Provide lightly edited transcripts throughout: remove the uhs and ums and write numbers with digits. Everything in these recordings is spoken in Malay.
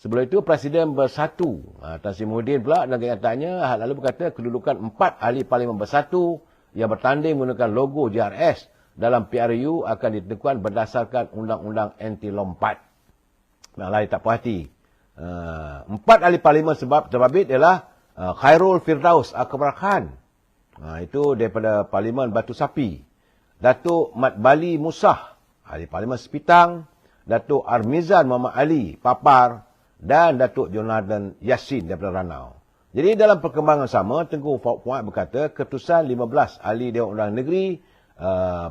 Sebelum itu Presiden bersatu. Tan Sri Muhyiddin pula dalam kenyataannya hari lalu berkata kedudukan 4 ahli Parlimen bersatu yang bertanding menggunakan logo JRS dalam PRU akan ditentukan berdasarkan undang-undang anti lompat. Yang lain tak puas hati. 4 ahli Parlimen sebab terbabit ialah Khairul Firdaus Akbar Khan. Itu daripada Parlimen Batu Sapi. Datuk Mat Bali Musah, ahli Parlimen Sepitang. Datuk Armizan Muhammad Ali, Papar. Dan Datuk Jonathan Yassin daripada Ranau. Jadi dalam perkembangan sama, Tengku Fuad berkata keputusan 15 ahli Dewan Undangan Negeri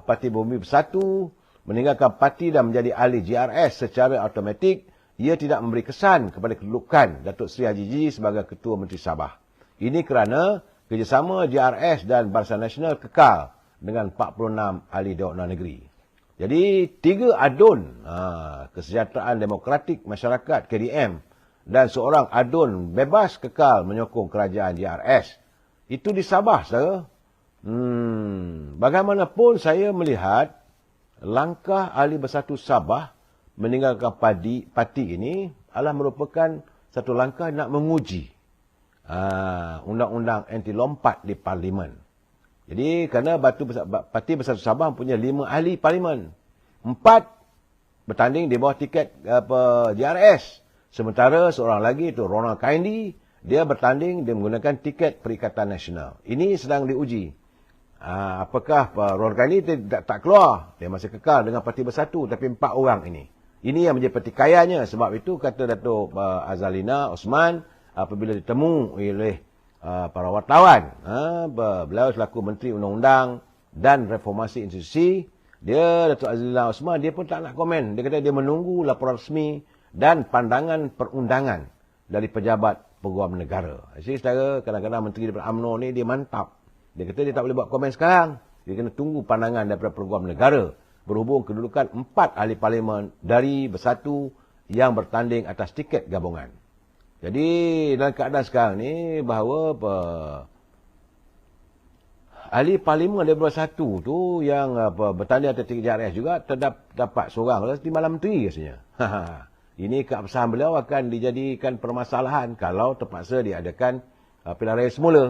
Parti Bumi Bersatu meninggalkan parti dan menjadi ahli JRS secara automatik. Ia tidak memberi kesan kepada kedudukan Datuk Seri Haji Jiji sebagai Ketua Menteri Sabah. Ini kerana kerjasama JRS dan Barisan Nasional kekal dengan 46 ahli Dewan Undangan Negeri. Jadi 3 adun Kesejahteraan Demokratik Masyarakat KDM dan seorang adun bebas kekal menyokong kerajaan JRS. Itu di Sabah, saudara. Bagaimanapun saya melihat langkah ahli bersatu Sabah meninggalkan parti ini adalah merupakan satu langkah nak menguji undang-undang anti lompat di Parlimen. Jadi kerana Parti Bersatu Sabah punya 5 ahli Parlimen. 4 bertanding di bawah tiket JRS. Sementara seorang lagi itu Ronald Kaindi, dia bertanding dia menggunakan tiket Perikatan Nasional. Ini sedang diuji. Apakah Ronald Kaindi tak keluar? Dia masih kekal dengan Parti Bersatu tapi 4 orang ini. Ini yang menjadi pertikaiannya. Sebab itu kata Datuk Azalina Osman apabila ditemu oleh para wartawan, beliau selaku Menteri Undang-Undang dan Reformasi Institusi, Datuk Azlina Osman, dia pun tak nak komen. Dia kata dia menunggu laporan resmi dan pandangan perundangan dari pejabat peguam negara. Jadi saudara, kadang-kadang Menteri daripada UMNO ni dia mantap. Dia kata dia tak boleh buat komen sekarang. Dia kena tunggu pandangan daripada peguam negara berhubung kedudukan 4 ahli Parlimen dari Bersatu yang bertanding atas tiket gabungan. Jadi dalam keadaan sekarang ni bahawa ahli Parlimen daripada Bersatu tu yang bertanding atas tiket JRS juga terdapat seorang di Malam Menteri rasanya. Ini keabsahan beliau akan dijadikan permasalahan kalau terpaksa diadakan pilihan raya semula.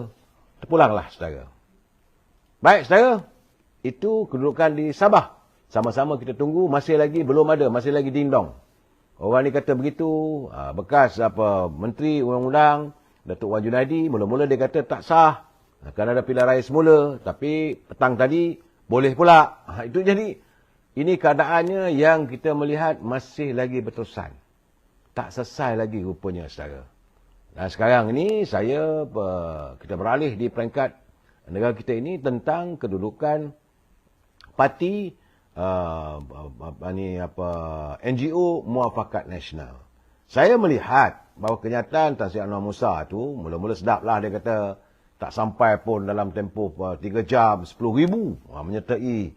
Terpulanglah saudara. Baik saudara, itu kedudukan di Sabah. Sama-sama kita tunggu, masih lagi belum ada, masih lagi ding-dong. Orang ni kata begitu, bekas Menteri Undang-Undang, Datuk Wan Junaidi, mula-mula dia kata tak sah, kerana ada pilihan raya semula, tapi petang tadi boleh pula. Itu jadi, ini keadaannya yang kita melihat masih lagi berterusan. Tak selesai lagi rupanya, saudara. Dan sekarang ini, kita beralih di peringkat negara kita ini tentang kedudukan parti NGO Muafakat Nasional. Saya melihat bahawa kenyataan Tan Sri Anwar Musa tu mula-mula sedaplah, dia kata tak sampai pun dalam tempoh 3 jam 10,000 menyertai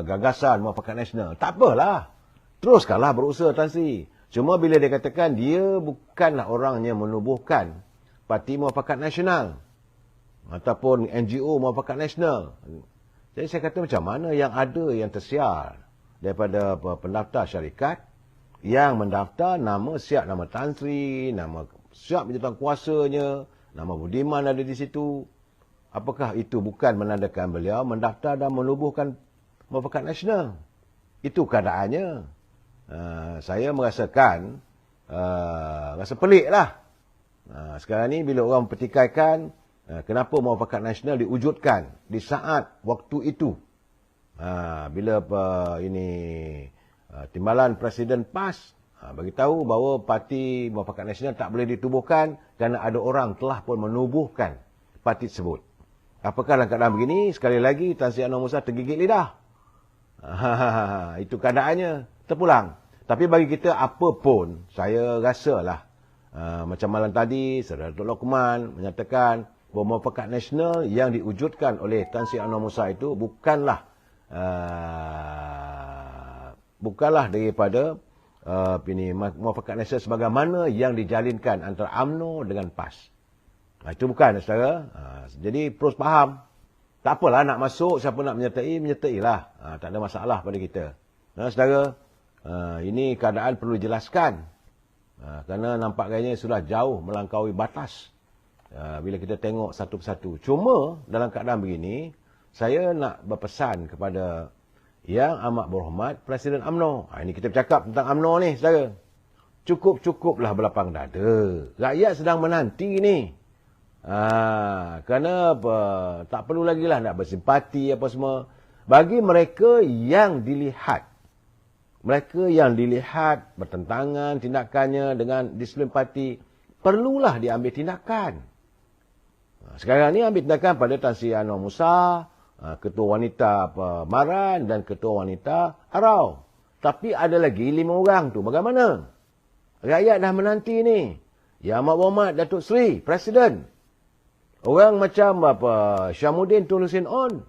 gagasan Muafakat Nasional. Tak apalah, teruskanlah berusaha Tan Sri. Cuma bila dia katakan dia bukanlah orang yang menubuhkan Parti Muafakat Nasional ataupun NGO Muafakat Nasional. Jadi saya kata macam mana yang ada yang tersiar daripada pendaftar syarikat yang mendaftar siap nama Tan Sri, nama siap jawatan kuasanya, nama Budiman ada di situ. Apakah itu bukan menandakan beliau mendaftar dan menubuhkan Muafakat Nasional? Itu keadaannya. Saya merasakan rasa pelik lah. Sekarang ni bila orang pertikaikan kenapa Muafakat Nasional diwujudkan di saat waktu itu. Bila timbalan Presiden PAS bagi tahu bahawa Parti Muafakat Nasional tak boleh ditubuhkan kerana ada orang telah pun menubuhkan parti tersebut. Apakah dalam keadaan begini, sekali lagi Tan Sri Anwar Musa tergigit lidah. Itu keadaannya, terpulang. Tapi bagi kita apa pun, saya rasalah macam malam tadi Saudara Datuk Lokman menyatakan bahawa Muafakat Nasional yang diwujudkan oleh Tan Sri Anwar Musa itu bukanlah daripada Muafakat Nasional sebagaimana yang dijalinkan antara UMNO dengan PAS. Itu bukan, saudara. Jadi terus faham. Tak apalah nak masuk, siapa nak menyertailah. Tak ada masalah pada kita. Saudara, ini keadaan perlu dijelaskan. Kerana nampak gayanya sudah jauh melangkaui batas bila kita tengok satu persatu. Cuma dalam keadaan begini, saya nak berpesan kepada Yang Amat Berhormat Presiden UMNO. Ini kita bercakap tentang UMNO ni, saudara. Cukup-cukuplah berlapang dada. Rakyat sedang menanti ni. Kerana tak perlu lagi lah nak bersimpati apa semua. Bagi mereka yang dilihat, bertentangan tindakannya dengan disiplin parti, perlulah diambil tindakan. Sekarang ni ambil tindakan pada Tan Sri Anwar Musa, Ketua Wanita Maran dan Ketua Wanita Arau. Tapi ada lagi 5 orang tu. Bagaimana? Rakyat dah menanti ni. Yang Amat Berhormat Datuk Seri Presiden. Orang macam Syamuddin Tun Hussein On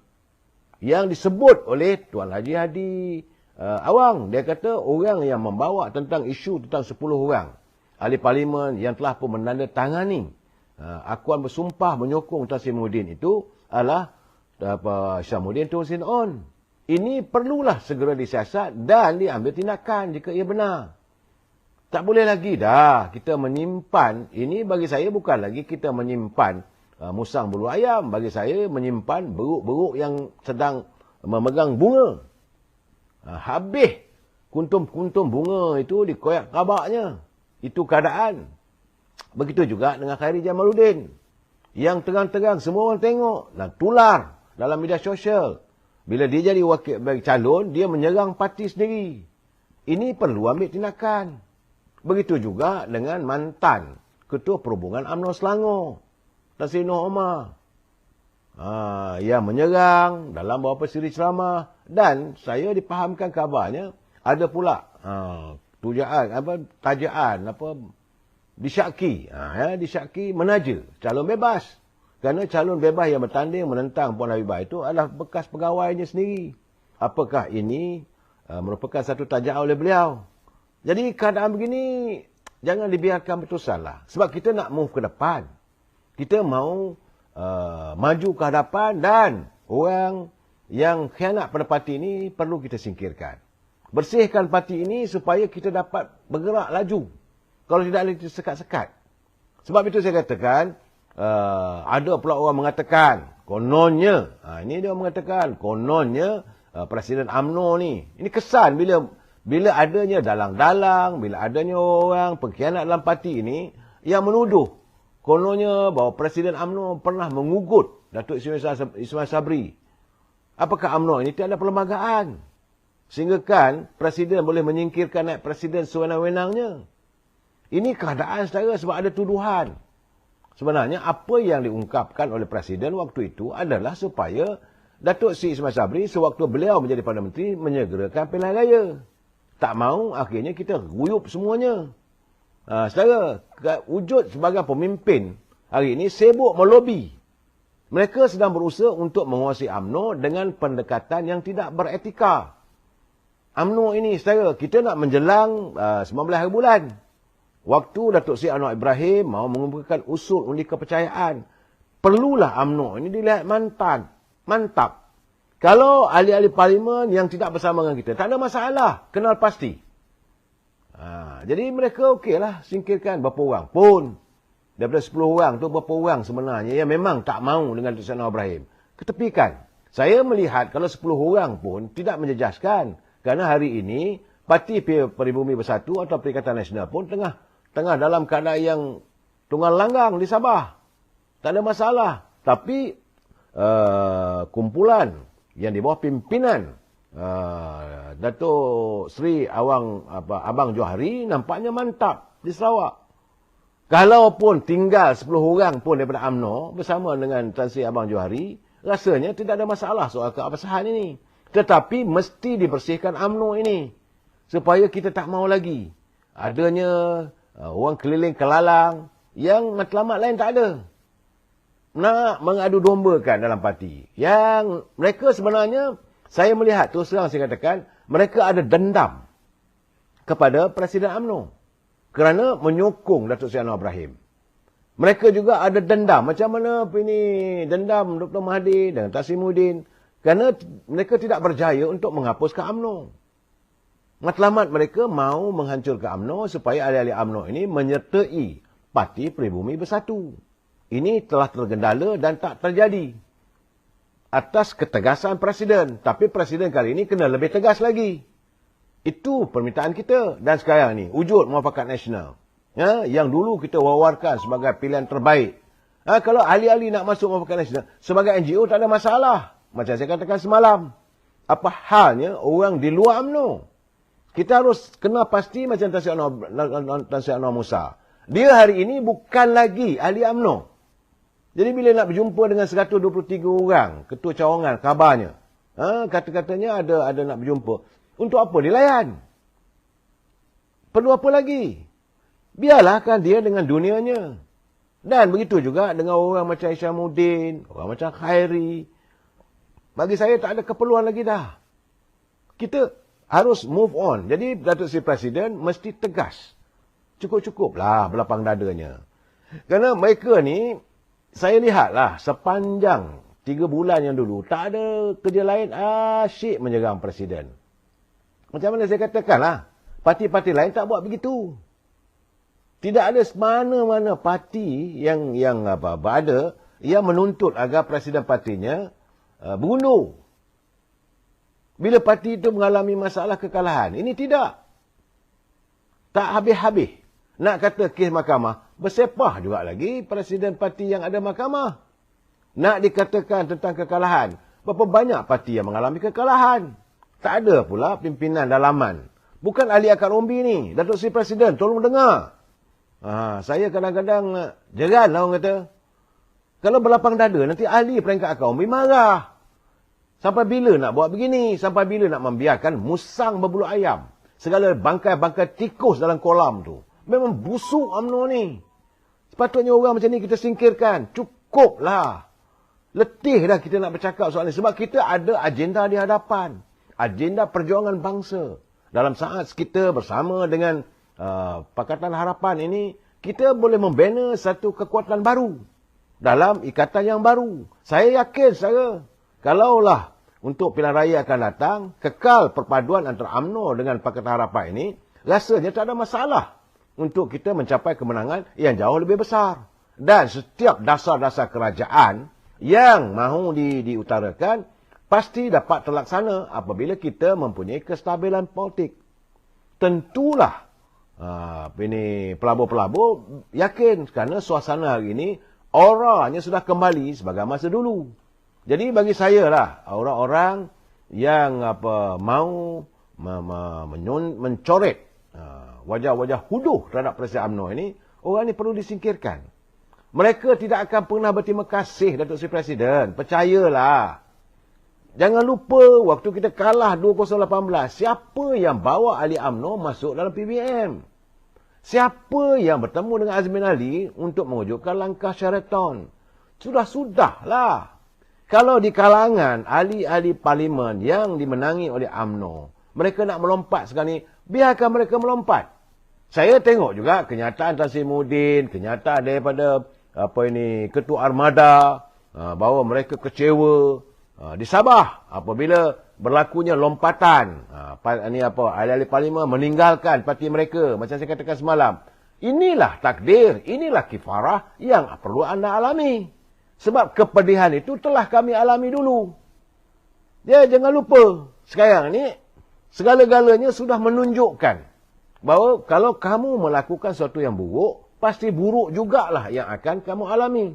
yang disebut oleh Tuan Haji Hadi Awang. Dia kata orang yang membawa tentang isu tentang 10 orang ahli parlimen yang telah pun menandatangani akuan bersumpah menyokong Tan Sri Muhyiddin itu adalah Syamuddin Tun Hussein On. Ini perlulah segera disiasat dan diambil tindakan jika ia benar. Tak boleh lagi dah kita menyimpan. Ini bagi saya bukan lagi kita menyimpan musang bulu ayam. Bagi saya menyimpan beruk-beruk yang sedang memegang bunga. Habis kuntum-kuntum bunga itu dikoyak kabaknya. Itu keadaan. Begitu juga dengan Khairi Jamaluddin. Yang terang-terang semua orang tengok dan tular dalam media sosial. Bila dia jadi wakil calon, dia menyerang parti sendiri. Ini perlu ambil tindakan. Begitu juga dengan mantan Ketua Perhubungan UMNO Selangor, Tan Sri Noh Omar. Yang menyerang dalam beberapa siri ceramah. Dan saya dipahamkan kabarnya ada pula tajaan disyaki menaja calon bebas. Kerana calon bebas yang bertanding menentang Puan Habibah itu adalah bekas pegawainya sendiri. Apakah ini merupakan satu tajaan oleh beliau? Jadi keadaan begini jangan dibiarkan berterusanlah. Sebab kita nak move ke depan. Kita mau maju ke hadapan dan orang yang khianat pada parti ini perlu kita singkirkan. Bersihkan parti ini supaya kita dapat bergerak laju. Kalau tidak boleh sekat-sekat. Sebab itu saya katakan, ada pula orang mengatakan, kononnya, ini dia mengatakan, kononnya Presiden UMNO ni. Ini kesan bila adanya dalang-dalang, bila adanya orang pengkhianat dalam parti ini, yang menuduh, kononnya bahawa Presiden UMNO pernah mengugut Datuk Ismail Sabri. Apakah UMNO ini tiada perlembagaan? Sehingga kan Presiden boleh menyingkirkan naik Presiden sewenang-wenangnya. Ini keadaan saudara sebab ada tuduhan. Sebenarnya apa yang diungkapkan oleh Presiden waktu itu adalah supaya Datuk Seri Ismail Sabri sewaktu beliau menjadi Perdana Menteri menyegerakan pilihan raya. Tak mahu akhirnya kita guyup semuanya. Saudara, wujud sebagai pemimpin hari ini sibuk melobi. Mereka sedang berusaha untuk menguasai UMNO dengan pendekatan yang tidak beretika. UMNO ini, saudara, kita nak menjelang 19 hari bulan. Waktu Datuk Seri Anwar Ibrahim mahu mengumpulkan usul undi kepercayaan. Perlulah UMNO ini dilihat mantap. Kalau ahli-ahli parlimen yang tidak bersama dengan kita, tak ada masalah. Kenal pasti. Jadi mereka okeylah singkirkan berapa orang pun. Daripada 10 orang tu berapa orang sebenarnya yang memang tak mahu dengan Datuk Seri Anwar Ibrahim. Ketepikan. Saya melihat kalau 10 orang pun tidak menjejaskan. Kerana hari ini Parti Peribumi Bersatu atau Perikatan Nasional pun tengah dalam keadaan yang tunggal langgang di Sabah. Tak ada masalah. Tapi kumpulan yang di bawah pimpinan Datuk Seri Abang Johari nampaknya mantap di Sarawak. Kalaupun tinggal 10 orang pun daripada UMNO bersama dengan Tan Sri Abang Johari, rasanya tidak ada masalah soal keabsahan ini. Tetapi mesti dibersihkan UMNO ini. Supaya kita tak mahu lagi adanya orang keliling kelalang yang matlamat lain tak ada. Nak mengadu dombakan dalam parti. Yang mereka sebenarnya, saya melihat terus terang saya katakan, mereka ada dendam kepada Presiden UMNO. Kerana menyokong Datuk Seri Anwar Ibrahim. Mereka juga ada dendam. Macam mana ini dendam Dr. Mahathir dan Tan Sri Muhyiddin. Kerana mereka tidak berjaya untuk menghapuskan UMNO. Matlamat mereka mahu menghancurkan UMNO supaya ahli-ahli UMNO ini menyertai Parti Pribumi Bersatu. Ini telah tergendala dan tak terjadi atas ketegasan Presiden. Tapi Presiden kali ini kena lebih tegas lagi. Itu permintaan kita. Dan sekarang ni, wujud Muafakat Nasional. Yang dulu kita wawarkan sebagai pilihan terbaik. Kalau ahli-ahli nak masuk Muafakat Nasional, sebagai NGO tak ada masalah. Macam saya katakan semalam. Apa halnya orang di luar UMNO? Kita harus kena pasti macam Tan Sri Anwar Musa. Dia hari ini bukan lagi ahli UMNO. Jadi bila nak berjumpa dengan 123 orang, ketua cawangan, kabarnya, kata-katanya ada nak berjumpa. Untuk apa dilayan? Perlu apa lagi? Biarlah kan dia dengan dunianya. Dan begitu juga dengan orang macam Isyamuddin, orang macam Khairi. Bagi saya tak ada keperluan lagi dah. Kita harus move on. Jadi Datuk Seri Presiden mesti tegas. Cukup-cukuplah belapang dadanya. Kerana mereka ni, saya lihatlah sepanjang 3 bulan yang dulu, tak ada kerja lain asyik menyerang Presiden. Macam mana saya katakanlah, parti-parti lain tak buat begitu. Tidak ada mana-mana parti yang ada yang menuntut agar Presiden partinya berundur. Bila parti itu mengalami masalah kekalahan. Ini tidak. Tak habis-habis. Nak kata kes mahkamah, bersepah juga lagi Presiden parti yang ada mahkamah. Nak dikatakan tentang kekalahan. Berapa banyak parti yang mengalami kekalahan. Tak ada pula pimpinan dalaman. Bukan ahli akar umbi ni. Datuk Seri Presiden, tolong dengar. Saya kadang-kadang jeran lah orang kata. Kalau berlapang dada, nanti ahli peringkat akar umbi marah. Sampai bila nak buat begini? Sampai bila nak membiarkan musang berbulu ayam? Segala bangkai-bangkai tikus dalam kolam tu. Memang busuk UMNO ni. Sepatutnya orang macam ni kita singkirkan. Cukuplah. Letih dah kita nak bercakap soal ni. Sebab kita ada agenda di hadapan. Agenda perjuangan bangsa. Dalam saat kita bersama dengan Pakatan Harapan ini, kita boleh membina satu kekuatan baru. Dalam ikatan yang baru. Saya yakin kalaulah untuk pilihan raya akan datang, kekal perpaduan antara UMNO dengan Pakatan Harapan ini, rasanya tak ada masalah untuk kita mencapai kemenangan yang jauh lebih besar. Dan setiap dasar-dasar kerajaan yang mahu diutarakan, pasti dapat terlaksana apabila kita mempunyai kestabilan politik. Tentulah pelabur-pelabur yakin kerana suasana hari ini, auranya sudah kembali sebagai masa dulu. Jadi bagi saya lah, orang-orang yang mahu mencoret wajah-wajah huduh terhadap Presiden UMNO ini, orang ini perlu disingkirkan. Mereka tidak akan pernah berterima kasih Datuk Seri Presiden. Percayalah. Jangan lupa waktu kita kalah 2018, siapa yang bawa ahli UMNO masuk dalam PBM? Siapa yang bertemu dengan Azmin Ali untuk mewujudkan langkah Sheraton? Sudahlah. Kalau di kalangan ahli-ahli parlimen yang dimenangi oleh UMNO, mereka nak melompat sekarang ni, biarkan mereka melompat. Saya tengok juga kenyataan Tan Sri Muhyiddin, kenyataan daripada Ketua Armada, bahawa mereka kecewa di Sabah apabila berlakunya lompatan. Ahli-ahli parlimen meninggalkan parti mereka, macam saya katakan semalam. Inilah takdir, inilah kifarah yang perlu anda alami. Sebab kepedihan itu telah kami alami dulu. Jangan lupa, sekarang ni segala-galanya sudah menunjukkan bahawa kalau kamu melakukan sesuatu yang buruk, pasti buruk jugalah yang akan kamu alami.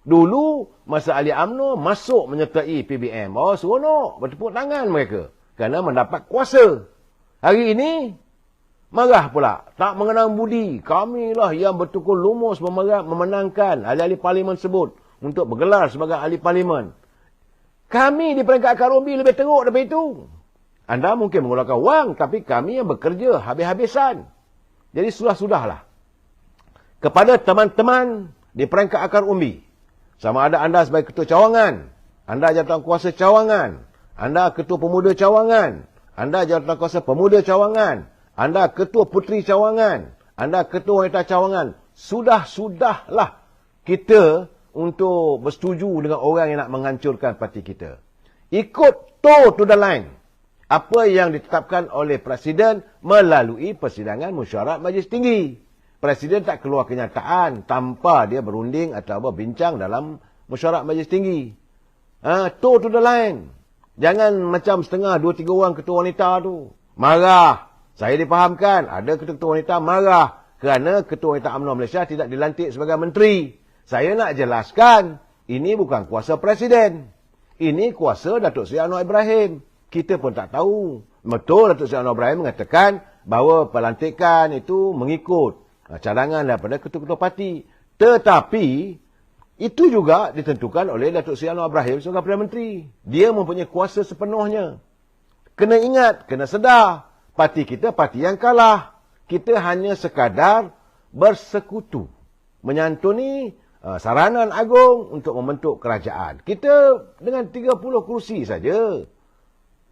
Dulu, masa ahli UMNO masuk menyertai PBM, seronok, bertepuk tangan mereka kerana mendapat kuasa. Hari ini, marah pula, tak mengenang budi. Kamilah yang betul-betul lumus memenangkan ahli-ahli parlimen tersebut untuk bergelar sebagai ahli parlimen. Kami di peringkat akar umbi lebih teruk daripada itu. Anda mungkin mengeluarkan wang, tapi kami yang bekerja habis-habisan. Jadi sudahlah. Kepada teman-teman di peringkat akar umbi, sama ada anda sebagai ketua cawangan, anda jawatankuasa cawangan, anda ketua pemuda cawangan, anda jawatankuasa pemuda cawangan, anda ketua puteri cawangan, anda ketua wanita cawangan, sudahlah kita untuk bersetuju dengan orang yang nak menghancurkan parti kita. Ikut toe to the line. apa yang ditetapkan oleh Presiden melalui persidangan mesyuarat Majlis Tinggi. Presiden tak keluar kenyataan tanpa dia berunding atau berbincang dalam mesyuarat Majlis Tinggi. Toe to the line. Jangan macam setengah 2-3 orang ketua wanita tu marah. Saya difahamkan ada ketua wanita marah kerana ketua wanita UMNO Malaysia tidak dilantik sebagai menteri. Saya nak jelaskan, ini bukan kuasa Presiden. Ini kuasa Datuk Seri Anwar Ibrahim. Kita pun tak tahu. Betul Datuk Seri Anwar Ibrahim mengatakan bahawa pelantikan itu mengikut cadangan daripada ketua-ketua parti. Tetapi itu juga ditentukan oleh Datuk Seri Anwar Ibrahim sebagai Perdana Menteri. Dia mempunyai kuasa sepenuhnya. Kena ingat, kena sedar. Parti kita parti yang kalah. Kita hanya sekadar bersekutu. Menyantuni saranan agung untuk membentuk kerajaan. Kita dengan 30 kursi saja.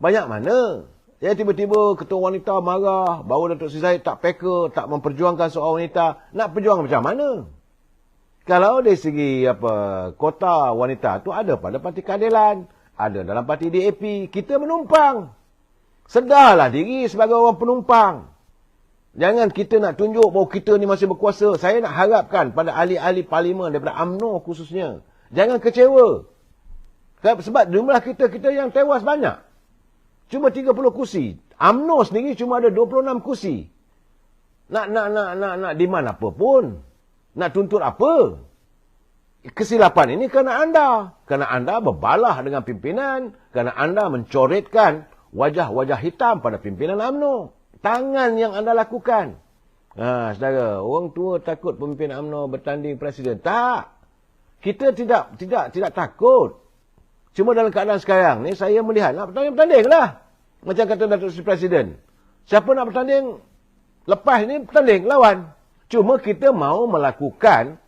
Banyak mana? Ya, tiba-tiba ketua wanita marah bahawa Datuk Seri Zahid tak peka, tak memperjuangkan soal wanita. Nak perjuang macam mana? Kalau dari segi kota wanita tu ada pada Parti Keadilan, ada dalam Parti DAP, kita menumpang. Sedarlah diri sebagai orang penumpang. Jangan kita nak tunjuk bahawa kita ni masih berkuasa. Saya nak harapkan pada ahli-ahli parlimen daripada UMNO khususnya, jangan kecewa. Sebab jumlah kita yang tewas banyak. Cuma 30 kursi. UMNO sendiri cuma ada 26 kursi. Nak demand apa pun. Nak tuntut apa? Kesilapan ini kerana anda. Kerana anda berbalah dengan pimpinan. Kerana anda mencoretkan wajah-wajah hitam pada pimpinan UMNO. Tangan yang anda lakukan. Saudara, orang tua takut pemimpin UMNO bertanding presiden. Tak. Kita tidak takut. Cuma dalam keadaan sekarang ni, saya melihat nak bertanding lah. Macam kata Datuk Seri Presiden. Siapa nak bertanding, lepas ni bertanding, lawan. Cuma kita mahu melakukan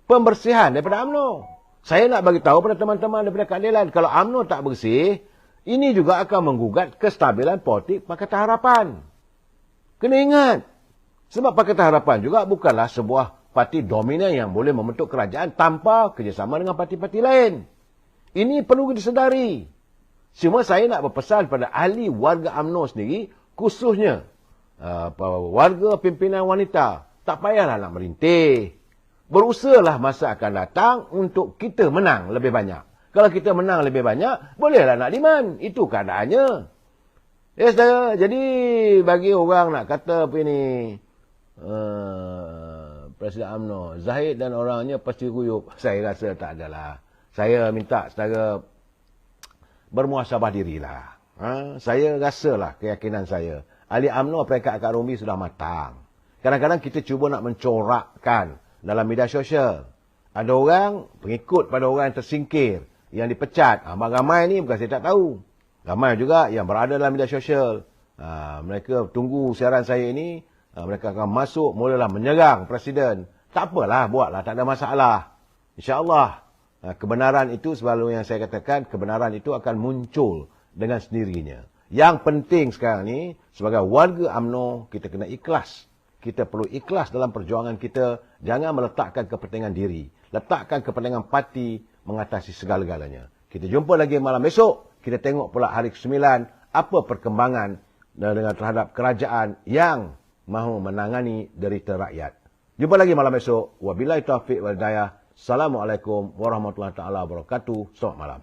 pembersihan daripada UMNO. Saya nak bagi tahu pada teman-teman daripada Keadilan, kalau UMNO tak bersih, ini juga akan menggugat kestabilan politik Pakatan Harapan. Kena ingat. Sebab Pakatan Harapan juga bukanlah sebuah parti dominan yang boleh membentuk kerajaan tanpa kerjasama dengan parti-parti lain. Ini perlu disedari. Cuma saya nak berpesan pada ahli warga UMNO sendiri, khususnya warga pimpinan wanita. Tak payahlah nak merintih. Berusahalah masa akan datang untuk kita menang lebih banyak. Kalau kita menang lebih banyak, bolehlah nak demand. Itu keadaannya. Ya, saudara. Jadi, bagi orang nak kata apa ini, Presiden UMNO, Zahid dan orangnya pasti kuyup. Saya rasa tak adalah. Saya minta saudara bermuhasabah dirilah. Saya rasalah keyakinan saya. Ahli UMNO peringkat akar umbi sudah matang. Kadang-kadang kita cuba nak mencorakkan dalam media sosial. Ada orang pengikut pada orang yang tersingkir, yang dipecat. Ramai ni bukan saya tak tahu. Ramai juga yang berada dalam media sosial. Mereka tunggu siaran saya ini. Mereka akan masuk, mulalah menyerang Presiden. Tak apalah, buatlah. Tak ada masalah. InsyaAllah. Kebenaran itu, sebelum yang saya katakan, kebenaran itu akan muncul dengan sendirinya. Yang penting sekarang ni, sebagai warga UMNO, kita kena ikhlas. Kita perlu ikhlas dalam perjuangan kita. Jangan meletakkan kepentingan diri. Letakkan kepentingan parti mengatasi segala-galanya. Kita jumpa lagi malam esok. Kita tengok pula hari ke-9 apa perkembangan dengan terhadap kerajaan yang mahu menangani derita rakyat. Jumpa lagi malam esok. Wabillahi taufiq wal hidayah. Assalamualaikum warahmatullahi taala wabarakatuh. Selamat malam.